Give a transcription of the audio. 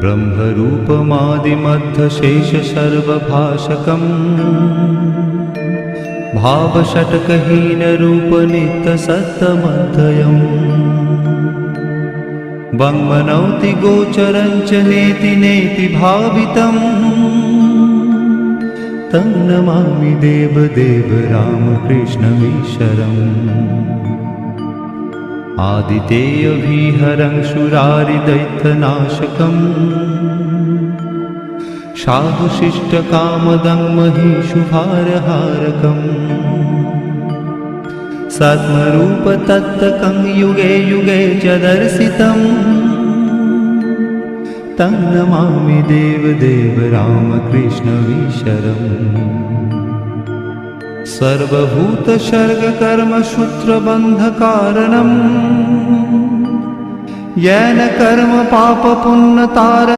ब्रह्मरूपमादिमध्यशेषसर्वभाषकम् भावषट्कहीनरूपनित्यसत्तमध्ययम् वङ्मनौति गोचरं च नेति नेति भावितम् तं नमामि देवदेव रामकृष्णमीश्वरम् आदितेयविहरं शूरारिदैत्यनाशकम् साधुशिष्टकामदं महिषुभारहारकम् सद्मरूपतत्त्वकं युगे युगे च दर्शितम् तं नमामि देवदेव रामकृष्णमीश्वरम् सर्वभूतसर्गकर्मसूत्रबन्धकारणम् येन कर्म पापपुण्यतार